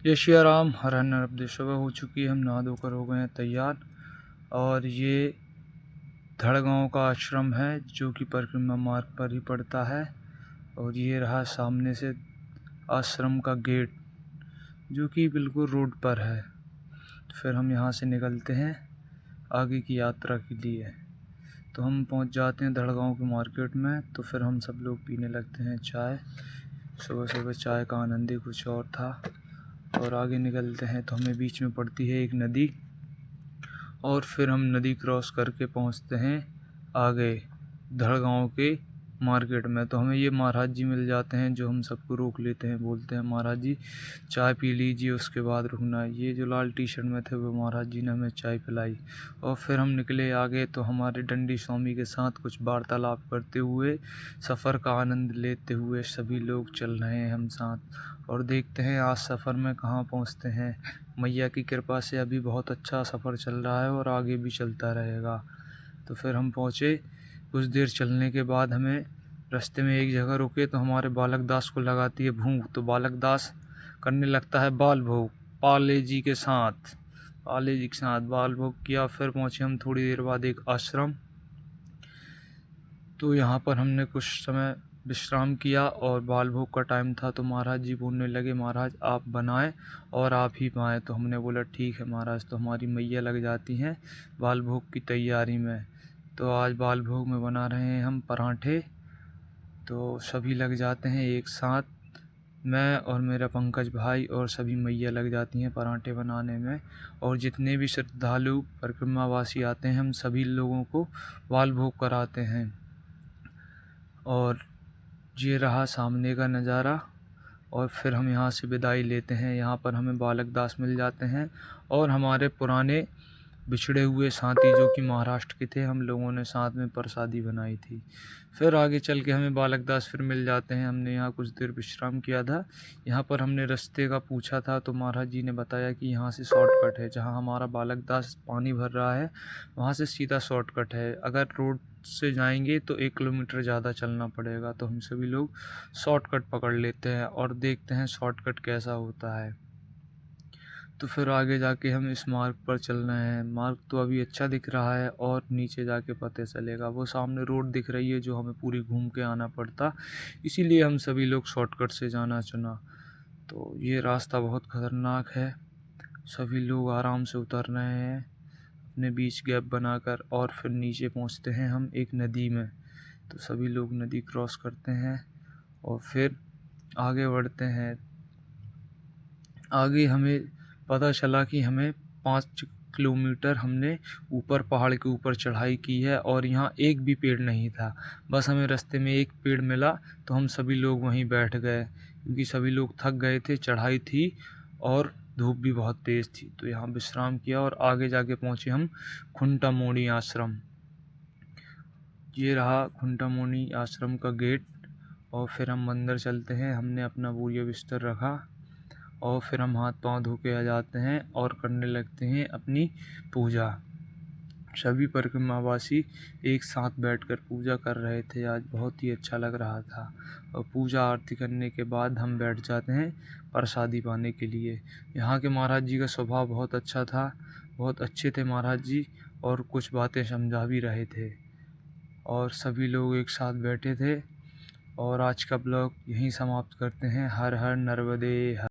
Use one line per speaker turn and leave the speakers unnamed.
जय श्री राम। हर हर नर्मदे। सुबह हो चुकी है, हम नहा धोकर हो गए हैं तैयार। और ये धड़गांव का आश्रम है जो कि परिक्रमा मार्ग पर ही पड़ता है। और ये रहा सामने से आश्रम का गेट जो कि बिल्कुल रोड पर है। तो फिर हम यहाँ से निकलते हैं आगे की यात्रा के लिए। तो हम पहुँच जाते हैं धड़गांव के मार्केट में। तो फिर हम सब लोग पीने लगते हैं चाय। सुबह सुबह चाय का आनंद ही कुछ और था। और आगे निकलते हैं तो हमें बीच में पड़ती है एक नदी। और फिर हम नदी क्रॉस करके पहुंचते हैं आगे धड़गांव के मार्केट में। तो हमें ये महाराज जी मिल जाते हैं जो हम सबको रोक लेते हैं, बोलते हैं महाराज जी चाय पी लीजिए, उसके बाद रुकना। ये जो लाल टी शर्ट में थे वो महाराज जी ने हमें चाय पिलाई। और फिर हम निकले आगे। तो हमारे डंडी स्वामी के साथ कुछ वार्तालाप करते हुए, सफ़र का आनंद लेते हुए सभी लोग चल रहे हैं हम साथ। और देखते हैं आज सफ़र में कहाँ पहुँचते हैं। मैया की कृपा से अभी बहुत अच्छा सफ़र चल रहा है और आगे भी चलता रहेगा। तो फिर हम पहुँचे। कुछ देर चलने के बाद हमें रास्ते में एक जगह रुके तो हमारे बालक दास को लगाती है भूख। तो बालक दास करने लगता है बाल भोग पाले जी के साथ। पाले जी के साथ बाल भोग किया। फिर पहुँचे हम थोड़ी देर बाद एक आश्रम। तो यहाँ पर हमने कुछ समय विश्राम किया और बाल भोग का टाइम था। तो महाराज जी बोलने लगे महाराज आप बनाएं और आप ही पाएँ। तो हमने बोला ठीक है महाराज। तो हमारी मैया लग जाती हैं बाल भोग की तैयारी में। तो आज बाल भोग में बना रहे हैं हम पराठे। तो सभी लग जाते हैं एक साथ, मैं और मेरा पंकज भाई और सभी मैया लग जाती हैं पराठे बनाने में। और जितने भी श्रद्धालु परिक्रमावासी आते हैं हम सभी लोगों को बाल भोग कराते हैं। और ये रहा सामने का नज़ारा। और फिर हम यहाँ से विदाई लेते हैं। यहाँ पर हमें बालक दास मिल जाते हैं और हमारे पुराने बिछड़े हुए साथी जो कि महाराष्ट्र के थे, हम लोगों ने साथ में प्रसादी बनाई थी। फिर आगे चल के हमें बालक दास फिर मिल जाते हैं। हमने यहाँ कुछ देर विश्राम किया था। यहाँ पर हमने रास्ते का पूछा था तो महाराज जी ने बताया कि यहाँ से शॉर्टकट है। जहाँ हमारा बालक दास पानी भर रहा है वहाँ से सीधा शॉर्टकट है। अगर रोड से जाएंगे तो 1 किलोमीटर ज़्यादा चलना पड़ेगा। तो हम सभी लोग शॉर्टकट पकड़ लेते हैं और देखते हैं शॉर्टकट कैसा होता है। तो फिर आगे जाके हम इस मार्ग पर चल रहे हैं। मार्ग तो अभी अच्छा दिख रहा है और नीचे जाके पता चलेगा। वो सामने रोड दिख रही है जो हमें पूरी घूम के आना पड़ता, इसीलिए हम सभी लोग शॉर्टकट से जाना चुना। तो ये रास्ता बहुत ख़तरनाक है। सभी लोग आराम से उतर रहे हैं अपने बीच गैप बनाकर। और फिर नीचे पहुंचते हैं हम एक नदी में। तो सभी लोग नदी क्रॉस करते हैं और फिर आगे बढ़ते हैं। आगे हमें पता चला कि हमें 5 किलोमीटर हमने ऊपर पहाड़ के ऊपर चढ़ाई की है और यहाँ एक भी पेड़ नहीं था। बस हमें रास्ते में एक पेड़ मिला तो हम सभी लोग वहीं बैठ गए क्योंकि सभी लोग थक गए थे, चढ़ाई थी और धूप भी बहुत तेज़ थी। तो यहाँ विश्राम किया और आगे जाके पहुँचे हम खुंटामोणी आश्रम। ये रहा खुंटामोणी आश्रम का गेट। और फिर हम अंदर चलते हैं। हमने अपना बोरिया बिस्तर रखा और फिर हम हाथ पांव धो के आ जाते हैं और करने लगते हैं अपनी पूजा। सभी परिक्रमावासी एक साथ बैठकर पूजा कर रहे थे। आज बहुत ही अच्छा लग रहा था। और पूजा आरती करने के बाद हम बैठ जाते हैं प्रसादी पाने के लिए। यहाँ के महाराज जी का स्वभाव बहुत अच्छा था, बहुत अच्छे थे महाराज जी और कुछ बातें समझा भी रहे थे। और सभी लोग एक साथ बैठे थे। और आज का ब्लॉग यहीं समाप्त करते हैं। हर हर नर्मदे।